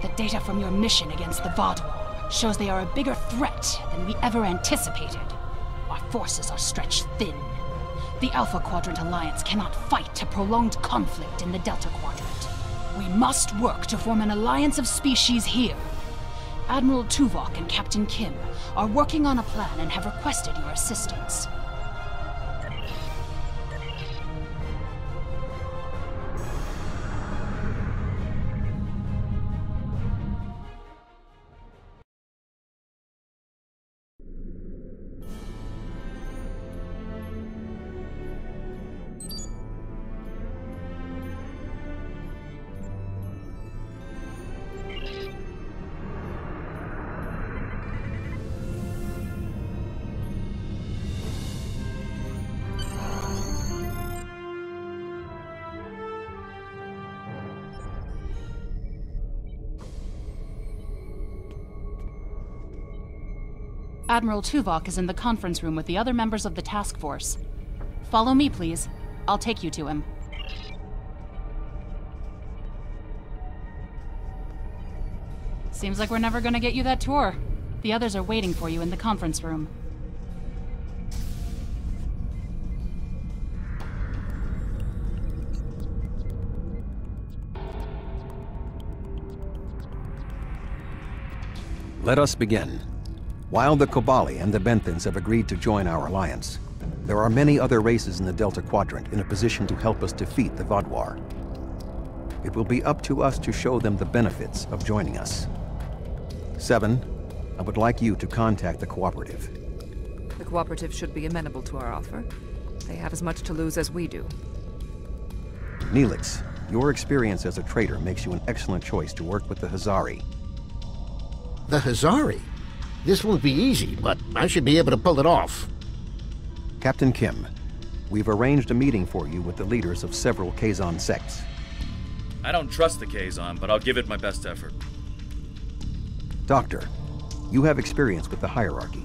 The data from your mission against the Vaadwaur shows they are a bigger threat than we ever anticipated. Our forces are stretched thin. The Alpha Quadrant Alliance cannot fight a prolonged conflict in the Delta Quadrant. We must work to form an alliance of species here. Admiral Tuvok and Captain Kim are working on a plan and have requested your assistance. Admiral Tuvok is in the conference room with the other members of the task force. Follow me, please. I'll take you to him. Seems like we're never gonna get you that tour. The others are waiting for you in the conference room. Let us begin. While the Kobali and the Benthans have agreed to join our alliance, there are many other races in the Delta Quadrant in a position to help us defeat the Vaadwaur. It will be up to us to show them the benefits of joining us. 7, I would like you to contact the Cooperative. The Cooperative should be amenable to our offer. They have as much to lose as we do. Neelix, your experience as a trader makes you an excellent choice to work with the Hazari. The Hazari? This won't be easy, but I should be able to pull it off. Captain Kim, we've arranged a meeting for you with the leaders of several Kazon sects. I don't trust the Kazon, but I'll give it my best effort. Doctor, you have experience with the hierarchy.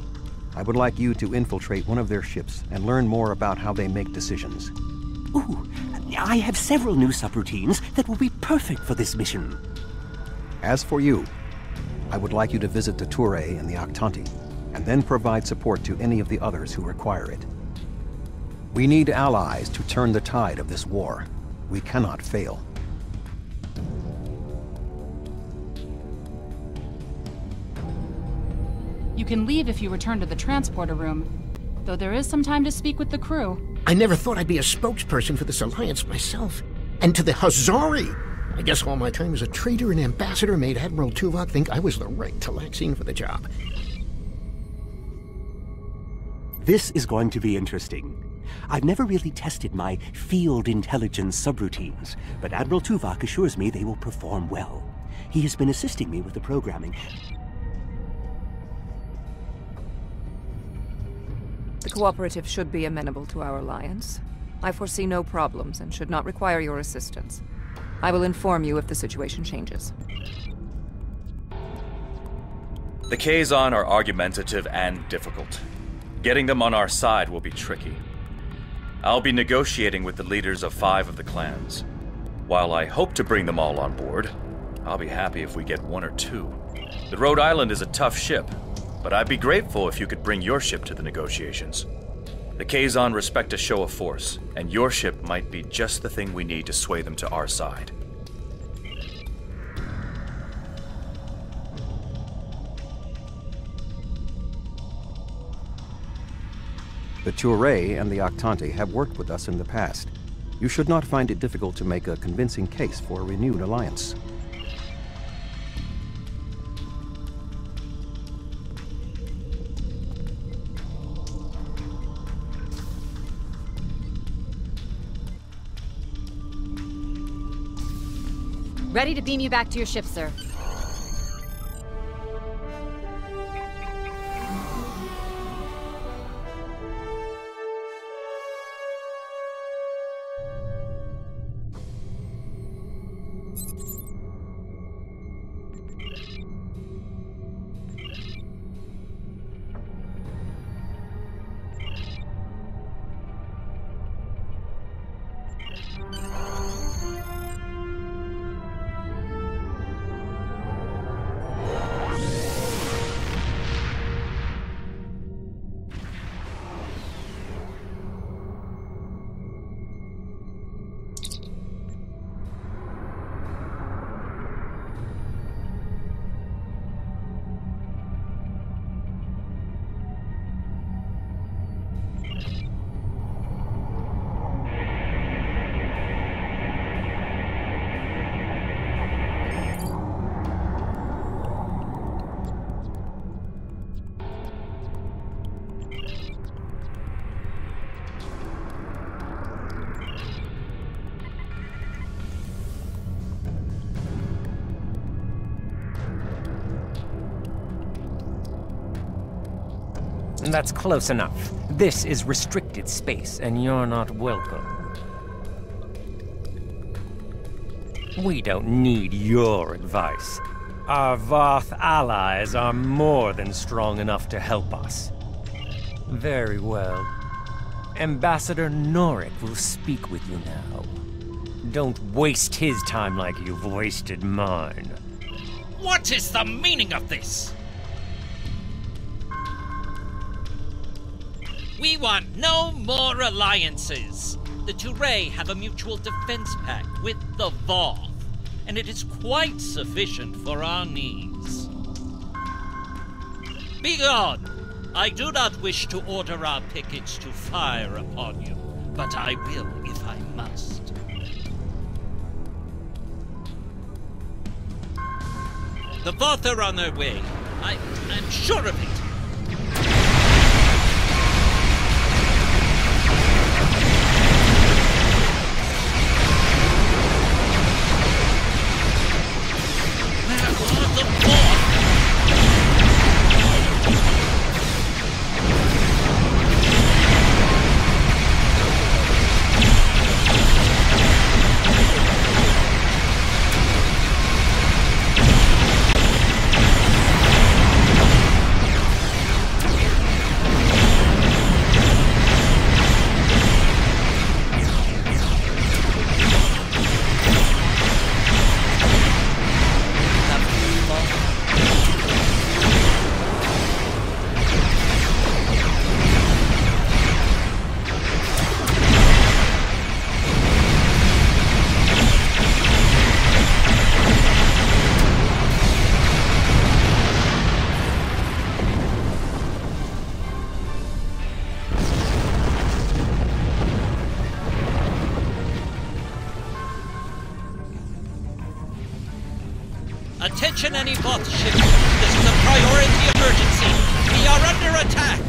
I would like you to infiltrate one of their ships and learn more about how they make decisions. Ooh, I have several new subroutines that will be perfect for this mission. As for you, I would like you to visit the Touré and the Octanti, and then provide support to any of the others who require it. We need allies to turn the tide of this war. We cannot fail. You can leave if you return to the transporter room, though there is some time to speak with the crew. I never thought I'd be a spokesperson for this alliance myself. And to the Hazari! I guess all my time as a trader and ambassador made Admiral Tuvok think I was the right Talaxian for the job. This is going to be interesting. I've never really tested my field intelligence subroutines, but Admiral Tuvok assures me they will perform well. He has been assisting me with the programming. The Cooperative should be amenable to our alliance. I foresee no problems and should not require your assistance. I will inform you if the situation changes. The Kazon are argumentative and difficult. Getting them on our side will be tricky. I'll be negotiating with the leaders of 5 of the clans. While I hope to bring them all on board, I'll be happy if we get 1 or 2. The Rhode Island is a tough ship, but I'd be grateful if you could bring your ship to the negotiations. The Kazon respect a show of force, and your ship might be just the thing we need to sway them to our side. The Touré and the Octanti have worked with us in the past. You should not find it difficult to make a convincing case for a renewed alliance. Ready to beam you back to your ship, sir. That's close enough. This is restricted space, and you're not welcome. We don't need your advice. Our Voth allies are more than strong enough to help us. Very well. Ambassador Norik will speak with you now. Don't waste his time like you've wasted mine. What is the meaning of this? We want no more alliances. The Touré have a mutual defense pact with the Voth, and it is quite sufficient for our needs. Begone! I do not wish to order our pickets to fire upon you, but I will if I must. The Voth are on their way. I'm sure of it. Attention any Voth ships. This is a priority emergency. We are under attack.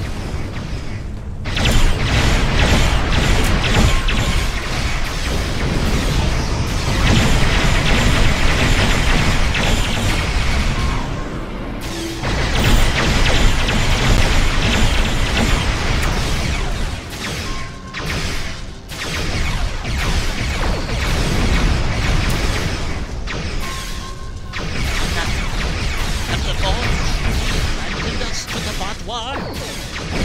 Have the Voth abandoned us to the Botwa?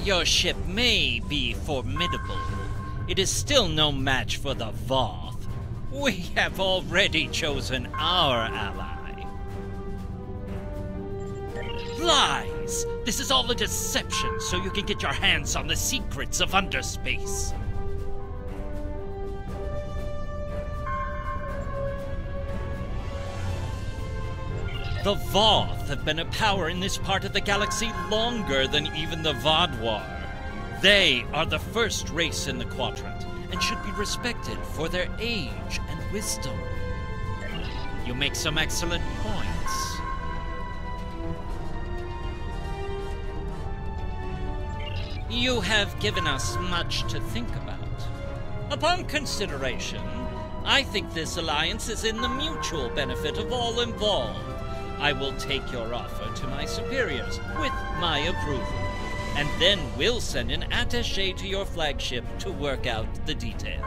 Your ship may be formidable. It is still no match for the Voth. We have already chosen our ally. Lies! This is all a deception so you can get your hands on the secrets of underspace. The Voth have been a power in this part of the galaxy longer than even the Vaadwaur. They are the first race in the quadrant, and should be respected for their age and wisdom. You make some excellent points. You have given us much to think about. Upon consideration, I think this alliance is in the mutual benefit of all involved. I will take your offer to my superiors with my approval, and then we'll send an attaché to your flagship to work out the details.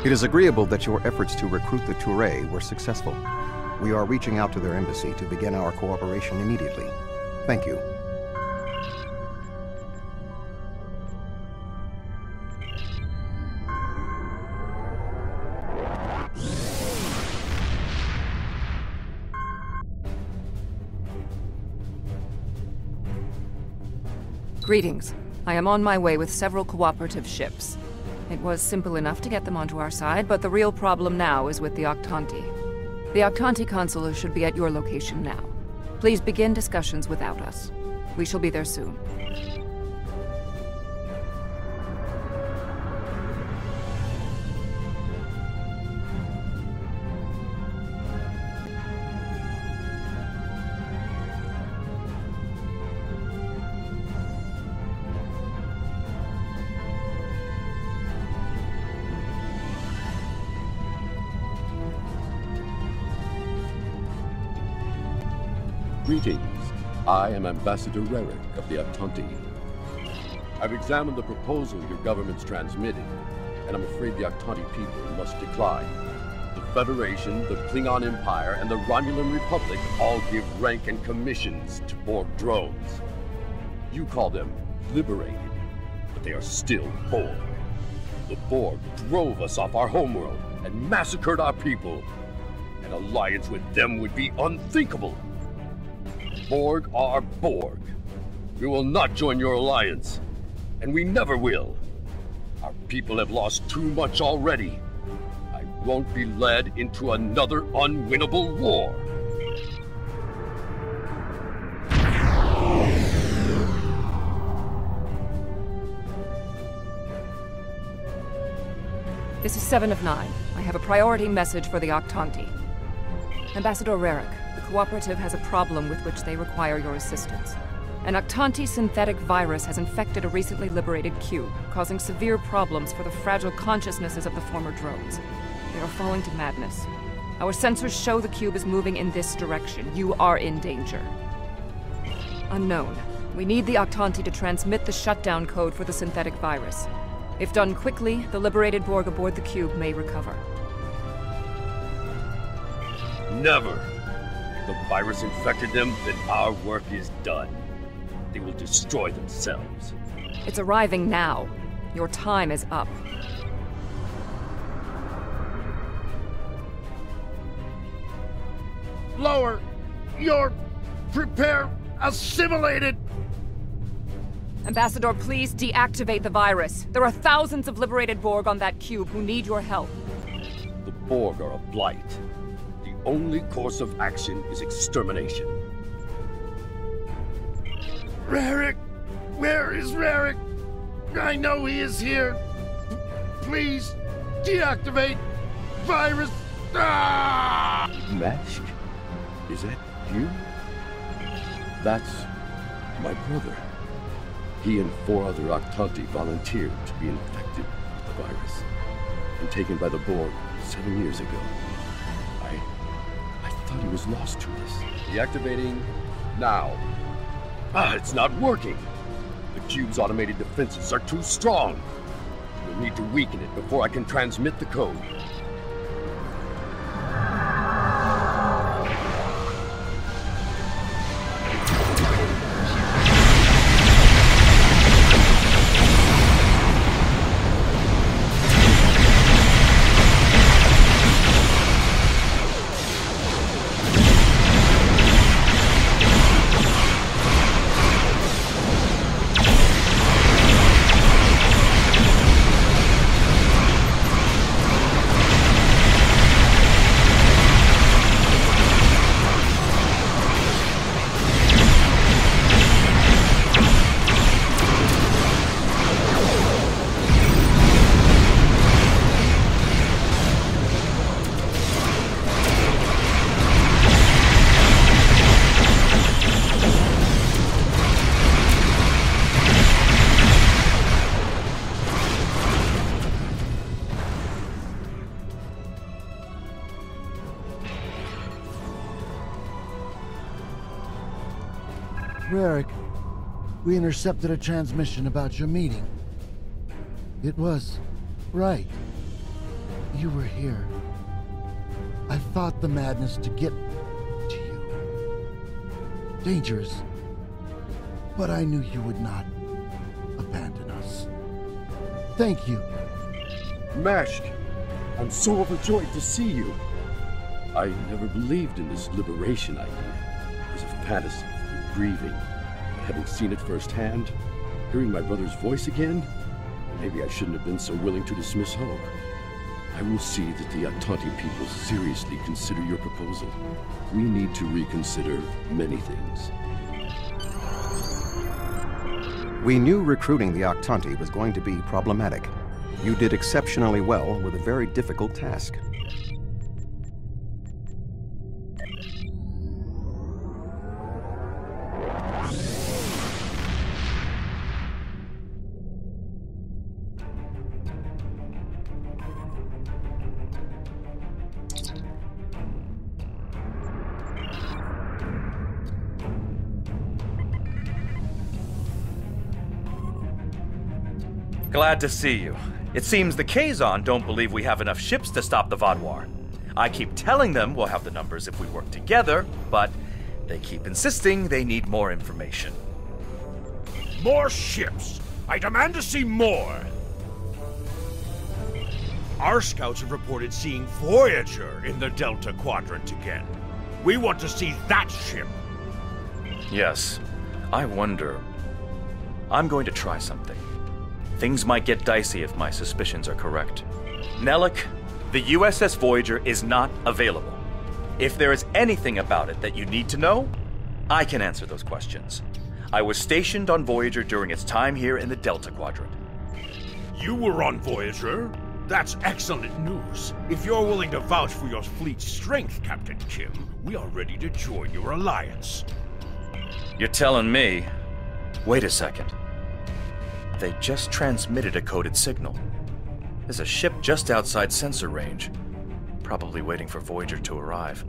It is agreeable that your efforts to recruit the Touré were successful. We are reaching out to their embassy to begin our cooperation immediately. Thank you. Greetings. I am on my way with several cooperative ships. It was simple enough to get them onto our side, but the real problem now is with the Octanti. The Octanti consul should be at your location now. Please begin discussions without us. We shall be there soon. Greetings. I am Ambassador Rerick of the Octanti. I've examined the proposal your government's transmitted, and I'm afraid the Octanti people must decline. The Federation, the Klingon Empire, and the Romulan Republic all give rank and commissions to Borg drones. You call them liberated, but they are still Borg. The Borg drove us off our homeworld and massacred our people. An alliance with them would be unthinkable. Borg are Borg. We will not join your alliance, and we never will. Our people have lost too much already. I won't be led into another unwinnable war. This is 7 of 9. I have a priority message for the Octanti. Ambassador Rerick, the Cooperative has a problem with which they require your assistance. An Octanti synthetic virus has infected a recently liberated cube, causing severe problems for the fragile consciousnesses of the former drones. They are falling to madness. Our sensors show the cube is moving in this direction. You are in danger. Unknown. We need the Octanti to transmit the shutdown code for the synthetic virus. If done quickly, the liberated Borg aboard the cube may recover. Never. If the virus infected them, then our work is done. They will destroy themselves. It's arriving now. Your time is up. Lower! You're... prepare... assimilated! Ambassador, please deactivate the virus. There are thousands of liberated Borg on that cube who need your help. The Borg are a blight. The only course of action is extermination. Rerick! Where is Rerick? I know he is here. Please, deactivate virus. Ah! Mask? Is that you? That's my brother. He and 4 other Octanti volunteered to be infected with the virus and taken by the Borg 7 years ago. I thought he was lost to us. Deactivating now. It's not working. The cube's automated defenses are too strong. We'll need to weaken it before I can transmit the code. We intercepted a transmission about your meeting. It was right. You were here. I fought the madness to get to you. Dangerous. But I knew you would not abandon us. Thank you. Mashk, I'm so overjoyed to see you. I never believed in this liberation idea. It was a fantasy for the grieving. But having seen it firsthand, hearing my brother's voice again, maybe I shouldn't have been so willing to dismiss hope. I will see that the Aktanti people seriously consider your proposal. We need to reconsider many things. We knew recruiting the Aktanti was going to be problematic. You did exceptionally well with a very difficult task. Glad to see you. It seems the Kazon don't believe we have enough ships to stop the Vaadwaur. I keep telling them we'll have the numbers if we work together, but they keep insisting they need more information. More ships! I demand to see more! Our scouts have reported seeing Voyager in the Delta Quadrant again. We want to see that ship! Yes. I wonder... I'm going to try something. Things might get dicey if my suspicions are correct. Nelik, the USS Voyager is not available. If there is anything about it that you need to know, I can answer those questions. I was stationed on Voyager during its time here in the Delta Quadrant. You were on Voyager? That's excellent news. If you're willing to vouch for your fleet's strength, Captain Kim, we are ready to join your alliance. You're telling me... Wait a second. They just transmitted a coded signal. There's a ship just outside sensor range. Probably waiting for Voyager to arrive.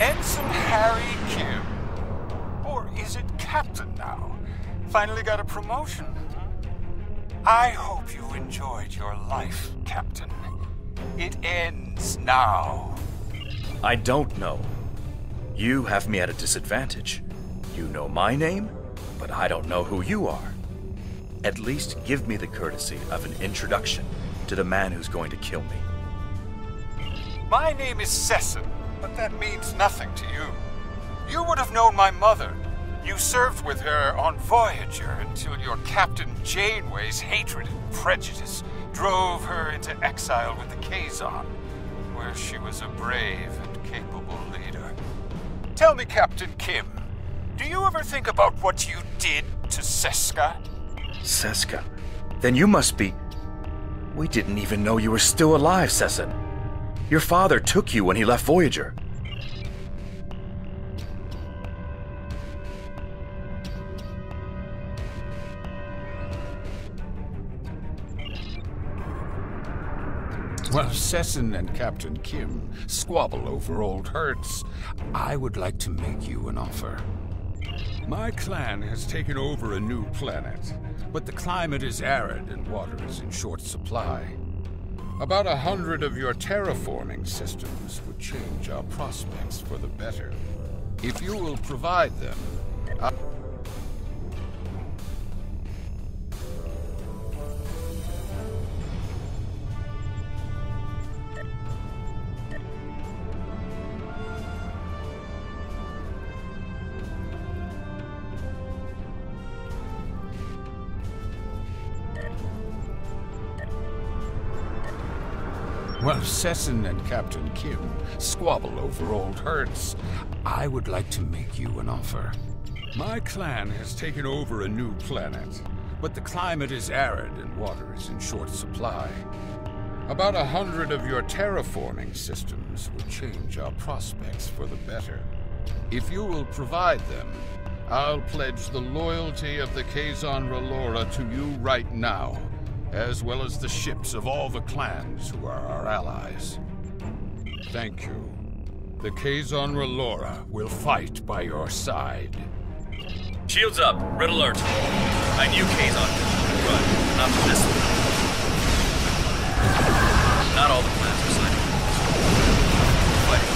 Ensign Harry Kim. Or is it Captain now? Finally got a promotion. I hope you enjoyed your life, Captain. It ends now. I don't know. You have me at a disadvantage. You know my name, but I don't know who you are. At least give me the courtesy of an introduction to the man who's going to kill me. My name is Sesson, but that means nothing to you. You would have known my mother. You served with her on Voyager until your Captain Janeway's hatred and prejudice drove her into exile with the Kazon, where she was a brave and capable leader. Tell me, Captain Kim, do you ever think about what you did to Seska? Seska? Then you must be... We didn't even know you were still alive, Sesson. Your father took you when he left Voyager. While Sesson and Captain Kim squabble over old hurts, I would like to make you an offer. My clan has taken over a new planet, but the climate is arid and water is in short supply. About 100 of your terraforming systems would change our prospects for the better. If you will provide them, while Sesson and Captain Kim squabble over old hurts, I would like to make you an offer. My clan has taken over a new planet, but the climate is arid and water is in short supply. About 100 of your terraforming systems would change our prospects for the better. If you will provide them, I'll pledge the loyalty of the Kazon Relora to you right now, as well as the ships of all the clans who are our allies. Thank you. The Kazon Relora will fight by your side. Shields up. Red alert. I knew Kazon could run. Not from this one. Not all the plans are signed. Fighting.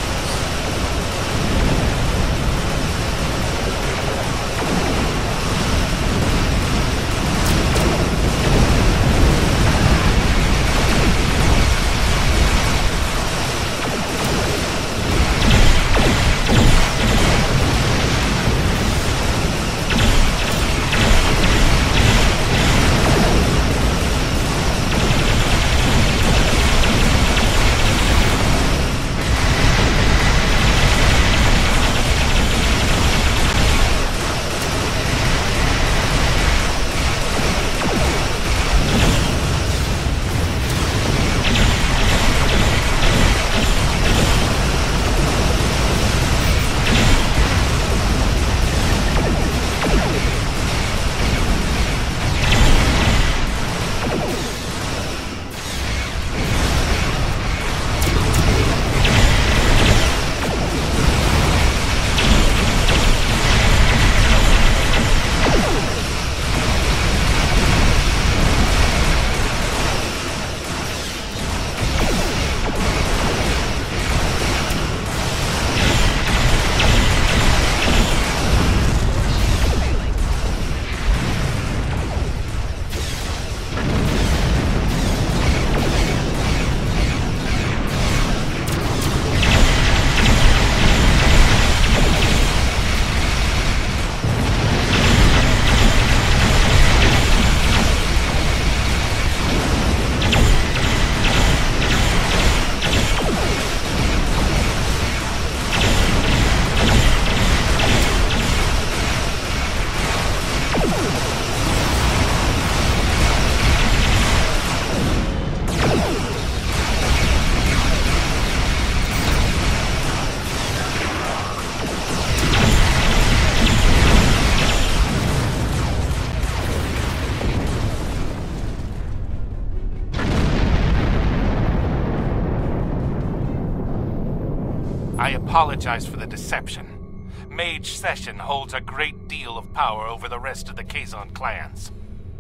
I apologize for the deception. Mage Session holds a great deal of power over the rest of the Kazon clans.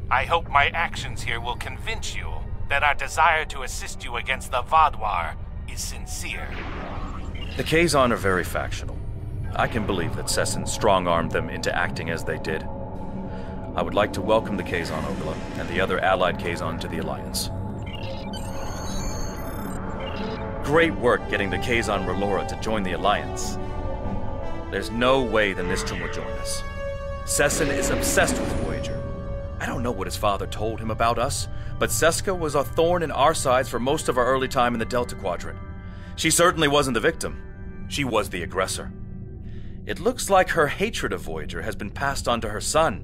I hope my actions here will convince you that our desire to assist you against the Vaadwaur is sincere. The Kazon are very factional. I can believe that Sesson strong-armed them into acting as they did. I would like to welcome the Kazon Ogla and the other allied Kazon to the Alliance. Great work getting the Kazon Relora to join the Alliance. There's no way the Nistrum will join us. Sesson is obsessed with Voyager. I don't know what his father told him about us, but Seska was a thorn in our sides for most of our early time in the Delta Quadrant. She certainly wasn't the victim. She was the aggressor. It looks like her hatred of Voyager has been passed on to her son.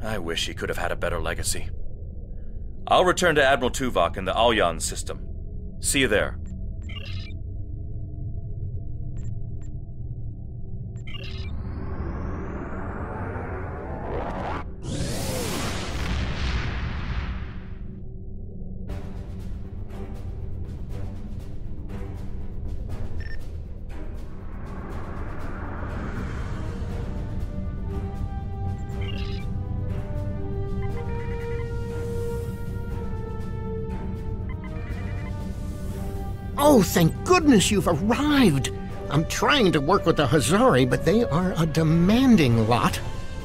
I wish he could have had a better legacy. I'll return to Admiral Tuvok in the Alyan system. See you there. Oh, thank goodness you've arrived! I'm trying to work with the Hazari, but they are a demanding lot.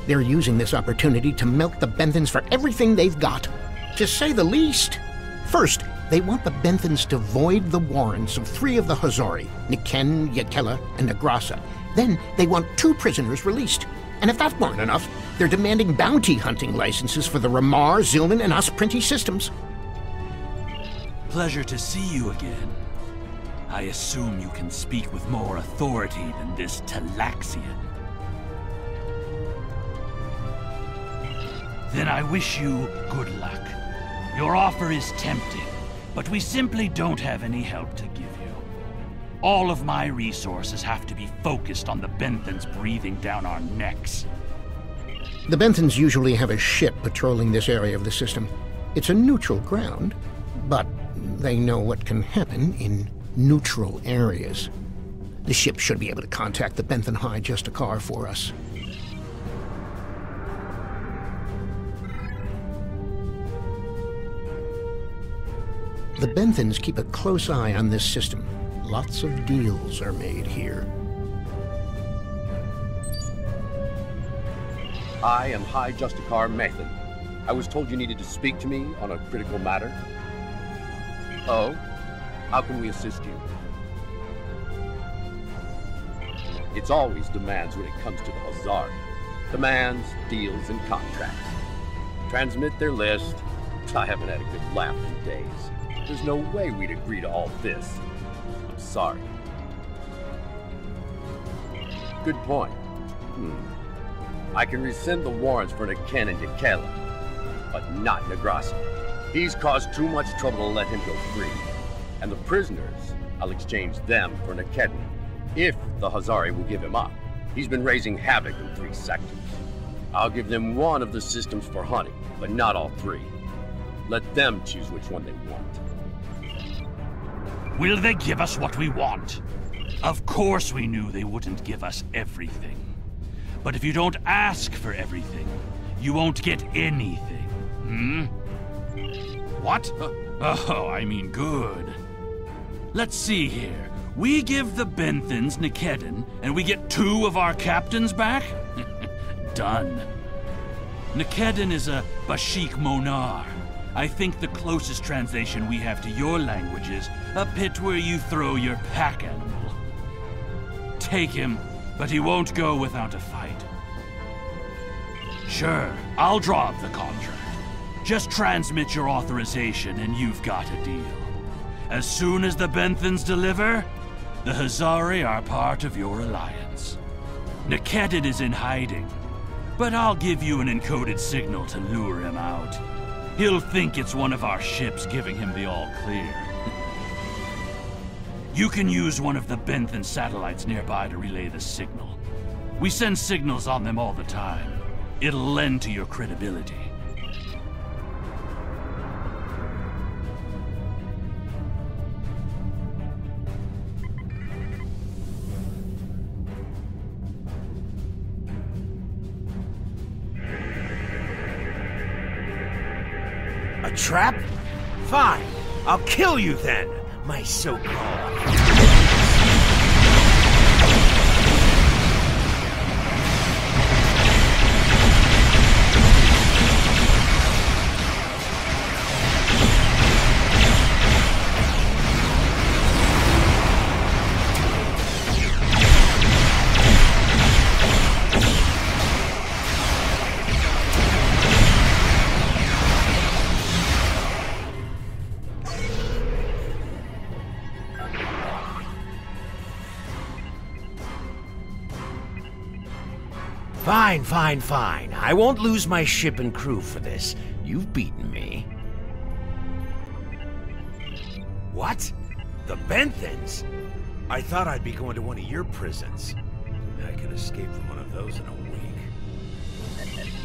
They're using this opportunity to milk the Benthans for everything they've got, to say the least. First, they want the Benthans to void the warrants of 3 of the Hazari, Niken, Yakela, and Negrasa. Then they want 2 prisoners released. And if that weren't enough, they're demanding bounty hunting licenses for the Ramar, Zilman, and Osprinty systems. Pleasure to see you again. I assume you can speak with more authority than this Talaxian. Then I wish you good luck. Your offer is tempting, but we simply don't have any help to give you. All of my resources have to be focused on the Benthans breathing down our necks. The Benthans usually have a ship patrolling this area of the system. It's a neutral ground, but they know what can happen in neutral areas. The ship should be able to contact the Benthan High Justicar for us. The Benthans keep a close eye on this system. Lots of deals are made here. I am High Justicar Methan. I was told you needed to speak to me on a critical matter. Oh? How can we assist you? It's always demands when it comes to the Hazari. Demands, deals, and contracts. Transmit their list. I haven't had a good laugh in days. There's no way we'd agree to all this. I'm sorry. Good point. I can rescind the warrants for Niken and Nikela, but not Negrassi. He's caused too much trouble to let him go free. And the prisoners, I'll exchange them for Nikedin, if the Hazari will give him up. He's been raising havoc in 3 sectors. I'll give them one of the systems for hunting, but not all 3. Let them choose which one they want. Will they give us what we want? Of course we knew they wouldn't give us everything. But if you don't ask for everything, you won't get anything. What? Oh, I mean good. Let's see here. We give the Benthans Nikedin, and we get 2 of our captains back? Done. Nikedin is a Bashik Monar. I think the closest translation we have to your language is a pit where you throw your pack animal. Take him, but he won't go without a fight. Sure, I'll draw up the contract. Just transmit your authorization and you've got a deal. As soon as the Benthans deliver, the Hazari are part of your alliance. Nikedin is in hiding, but I'll give you an encoded signal to lure him out. He'll think it's one of our ships giving him the all-clear. You can use one of the Benthan satellites nearby to relay the signal. We send signals on them all the time. It'll lend to your credibility. A trap? Fine. I'll kill you then, my so-called... Fine. I won't lose my ship and crew for this. You've beaten me. What? The Benthans? I thought I'd be going to one of your prisons. I could escape from one of those in a week.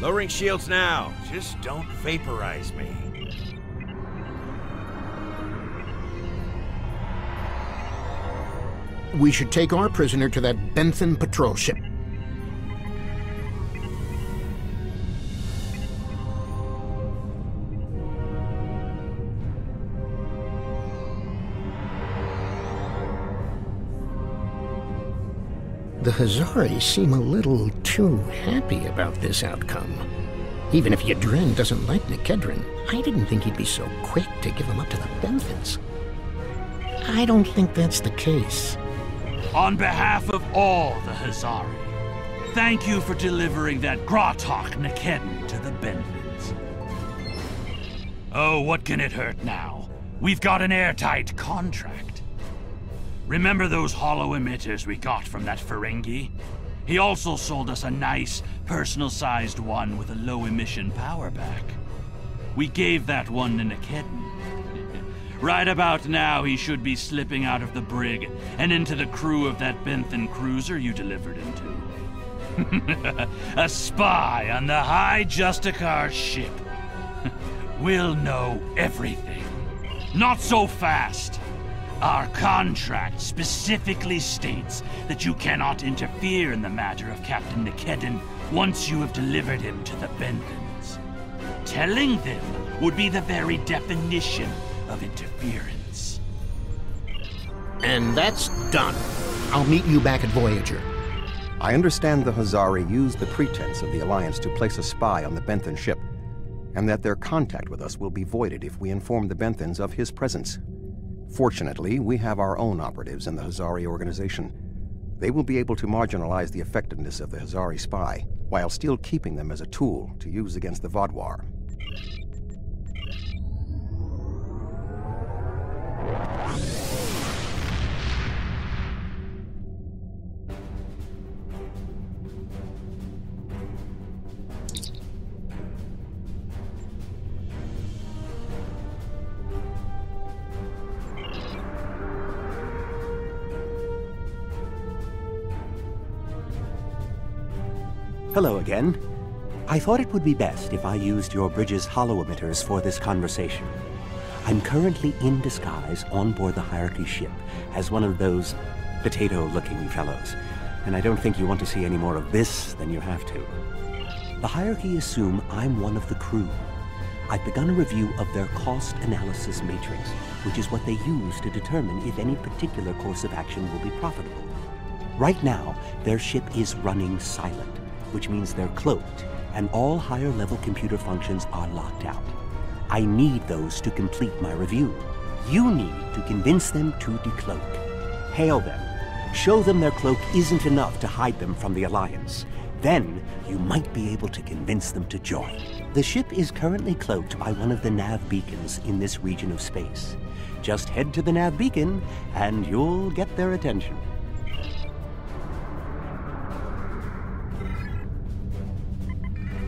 Lowering shields now. Just don't vaporize me. We should take our prisoner to that Benthan patrol ship. The Hazari seem a little too happy about this outcome. Even if Yadren doesn't like Nikedrin, I didn't think he'd be so quick to give him up to the Benthans. I don't think that's the case. On behalf of all the Hazari, thank you for delivering that Gratok Nikedin to the Benthans. Oh, what can it hurt now? We've got an airtight contract. Remember those hollow emitters we got from that Ferengi? He also sold us a nice, personal-sized one with a low-emission power pack. We gave that one to Nikedin. Right about now, he should be slipping out of the brig and into the crew of that Benthan cruiser you delivered him to. A spy on the High Justicar ship. We'll know everything. Not so fast. Our contract specifically states that you cannot interfere in the matter of Captain Nikedin once you have delivered him to the Benthans. Telling them would be the very definition of interference. And that's done. I'll meet you back at Voyager. I understand the Hazari used the pretense of the Alliance to place a spy on the Benthan ship, and that their contact with us will be voided if we inform the Benthans of his presence. Fortunately, we have our own operatives in the Hazari organization. They will be able to marginalize the effectiveness of the Hazari spy, while still keeping them as a tool to use against the Vaadwaur. Hello again. I thought it would be best if I used your bridge's holo emitters for this conversation. I'm currently in disguise on board the Hierarchy ship as one of those potato-looking fellows, and I don't think you want to see any more of this than you have to. The Hierarchy assume I'm one of the crew. I've begun a review of their cost analysis matrix, which is what they use to determine if any particular course of action will be profitable. Right now, their ship is running silent, which means they're cloaked, and all higher-level computer functions are locked out. I need those to complete my review. You need to convince them to decloak. Hail them. Show them their cloak isn't enough to hide them from the Alliance. Then, you might be able to convince them to join. The ship is currently cloaked by one of the nav beacons in this region of space. Just head to the nav beacon, and you'll get their attention.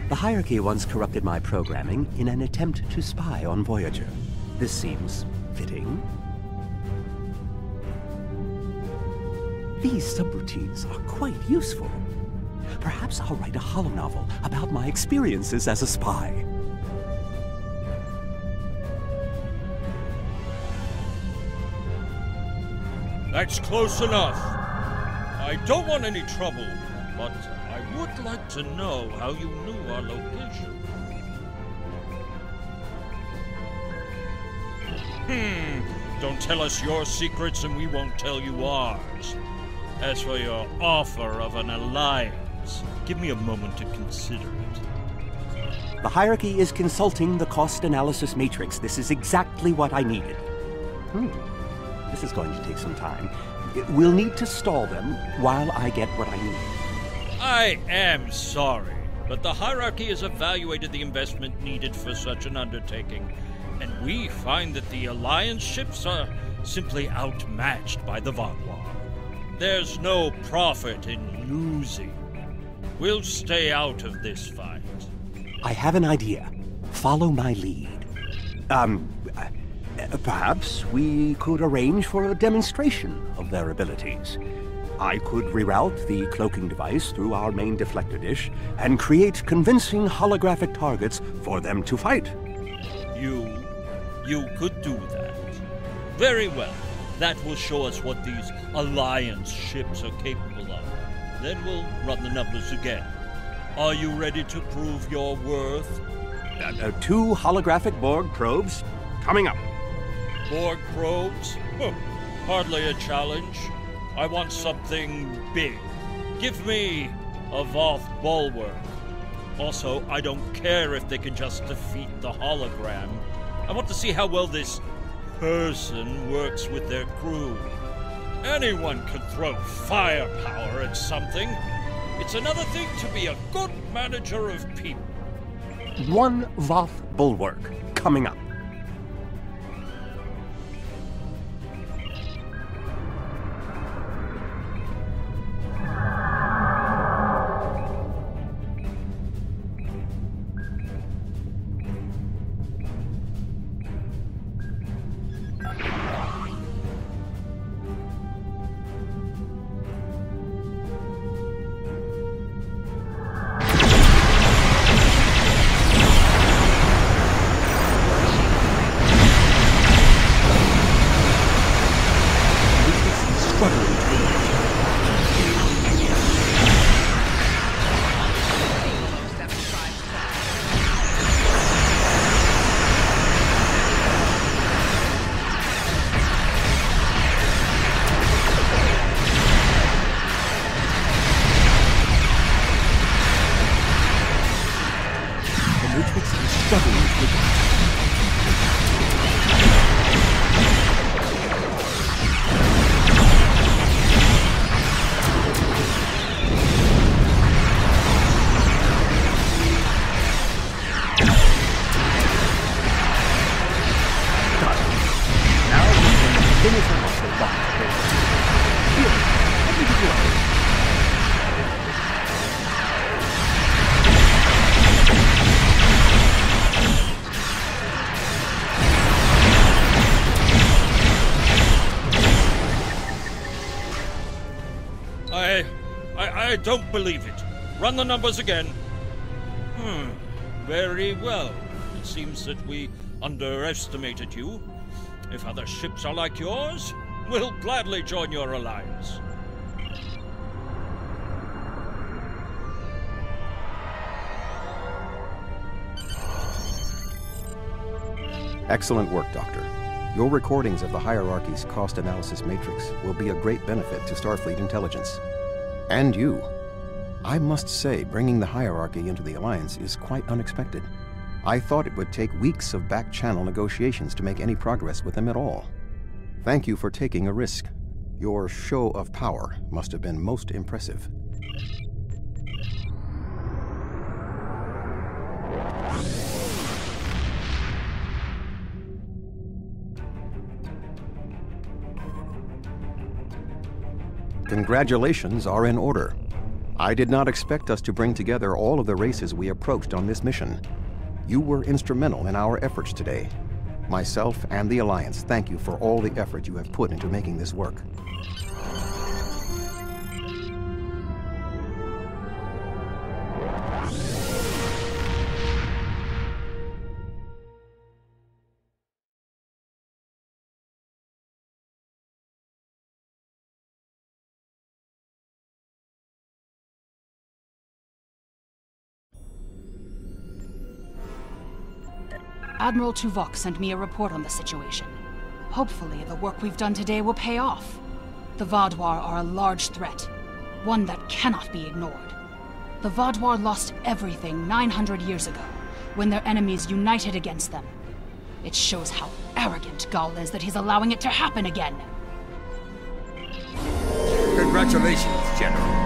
The Hierarchy once corrupted my programming in an attempt to spy on Voyager. This seems fitting. These subroutines are quite useful. Perhaps I'll write a holonovel about my experiences as a spy. That's close enough. I don't want any trouble, but I would like to know how you knew our location. Don't tell us your secrets and we won't tell you ours. As for your offer of an alliance, give me a moment to consider it. The Hierarchy is consulting the cost analysis matrix. This is exactly what I needed. This is going to take some time. We'll need to stall them while I get what I need. I am sorry, but the Hierarchy has evaluated the investment needed for such an undertaking, and we find that the Alliance ships are simply outmatched by the Vaadwaur. There's no profit in losing. We'll stay out of this fight. I have an idea. Follow my lead. Perhaps we could arrange for a demonstration of their abilities. I could reroute the cloaking device through our main deflector dish and create convincing holographic targets for them to fight. You could do that. Very well. That will show us what these Alliance ships are capable of. Then we'll run the numbers again. Are you ready to prove your worth? 2 holographic Borg probes coming up. Borg probes? Hardly a challenge. I want something big. Give me a Voth bulwark. Also, I don't care if they can just defeat the hologram. I want to see how well this person works with their crew. Anyone can throw firepower at something. It's another thing to be a good manager of people. 1 Voth bulwark coming up. Matrix is struggling to adapt. Finish off the box. Here, let me give you a... I don't believe it. Run the numbers again. Very well. It seems that we underestimated you. If other ships are like yours, we'll gladly join your alliance. Excellent work, Doctor. Your recordings of the Hierarchy's cost analysis matrix will be a great benefit to Starfleet intelligence. And you. I must say, bringing the Hierarchy into the Alliance is quite unexpected. I thought it would take weeks of back-channel negotiations to make any progress with them at all. Thank you for taking a risk. Your show of power must have been most impressive. Congratulations are in order. I did not expect us to bring together all of the races we approached on this mission. You were instrumental in our efforts today. Myself and the Alliance thank you for all the effort you have put into making this work. Admiral Tuvok sent me a report on the situation. Hopefully, the work we've done today will pay off. The Vaadwaur are a large threat, one that cannot be ignored. The Vaadwaur lost everything 900 years ago, when their enemies united against them. It shows how arrogant Gul is that he's allowing it to happen again. Congratulations, General.